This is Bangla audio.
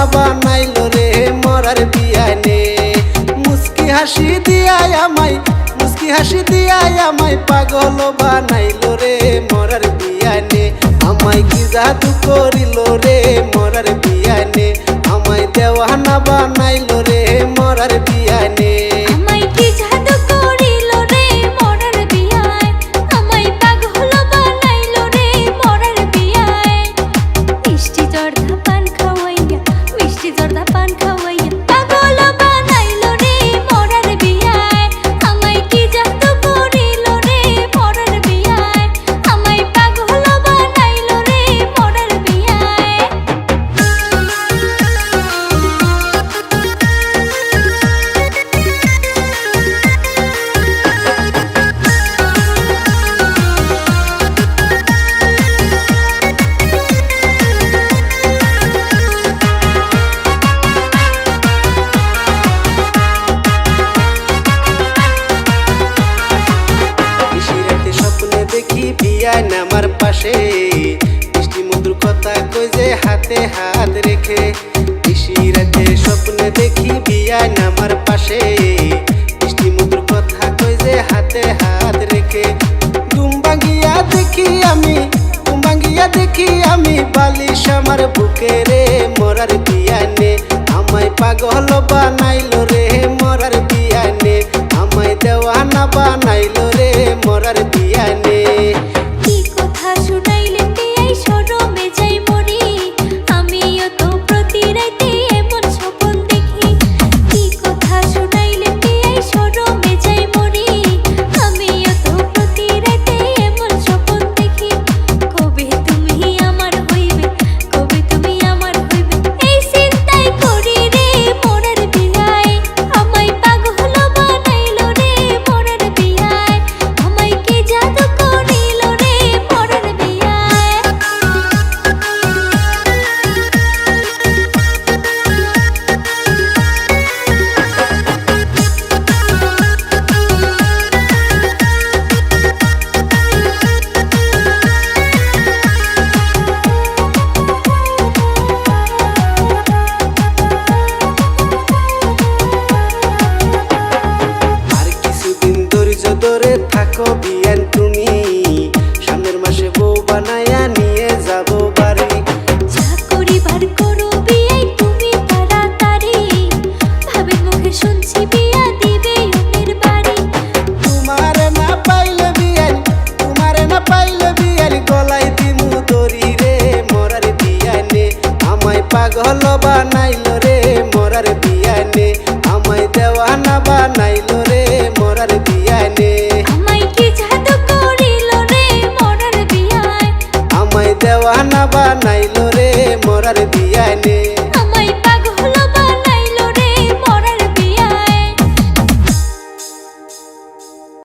দেওয়ানা বানাইলো রে মরার বিয়ানে। মুস্কি হাসি দিয়াই আমায়, মুস্কি হাসি দিয়াই আমায় পাগল বানাইলো রে মরার বিয়ানে। আমায় কি জাদু করিলো রে মরার বিয়ানে, আমায় দেওয়ানা বানাইলো রে মরার বিয়ানে। আমায় কি জাদু করিলো রে মরার বিয়ায়, আমায় পাগল বানাইলো রে মরার বিয়ায়। মিষ্টি জর্দা পান খাওয়াইয়া, মিষ্টি জর্দা পান খাওয়াইয়া পাগল বানাইলো রে মরার বিয়ায়। আমায় কি জাদু করিলো রে মরার বিয়ায়, আমায় পাগল বানাইলো রে মরার বিয়ায়। স্বপ্নে দেখি বিয়ায় নামার পাশে, মিষ্টি মধুর কথা কই যে হাতে হাত রেখে। রাতে স্বপ্নে দেখি বিয়ায় নামার পাশে, মিষ্টি মধুর কথা কই যে হাতে হাত রেখে। ঘুম ভাঙিয়া দেখি আমি, ঘুম ভাঙিয়া দেখি আমি বালিশ আমার বুকে রে মরার বিয়ানে। আমায় পাগল বানাইলো রে মরার বিয়ানে, আমায় দেওয়ানা বানাইলো রে মরার বিয়ানে। কি কথা শুনাইলেন বিয়াই শরমে যাই মরি, আমিও তো প্রতি রাতে এমন স্বপ্ন দেখি। কি কথা শুনাইলেন বিয়াই শরমে যাই মরি, আমিও তো প্রতি রাতে এমন স্বপ্ন দেখি। কবে তুমি আমার হইবে, কবে তুমি আমার হইবে, এই চিন্তাই করি রে মরার বিয়ায়। আমায় পাগল বানাইলো রে মরার বিয়ায়, আমায় কি জাদু করিলো রে মরার বিয়ায়। আর কিছুদিন ধৈর্য ধরে থাকো বিয়ান তুমি, সামনের মাসে বউ বানায়া নিয়ে যাবো বাড়ি। চাকরি বার করো বিয়াই তুমি তাড়াতাড়ি, ভাবির মুখে শুনছি বিয়া দিবে অন্যের বাড়ি। তোমারে না পাইলে বিয়ান, তোমারে না পাইলে বিয়ান গলায় দিমু দড়ি রে মরার বিয়ানে। আমায় পাগল বানাইলো রে মরার বিয়ানে, আমায় দেওয়ানা বানাইলো রে মরার বিয়ানে। আমায় কি জাদু করিলো রে মরার বিয়ায়, আমায় দেওয়ানা বানাইলো রে মরার বিয়ানে।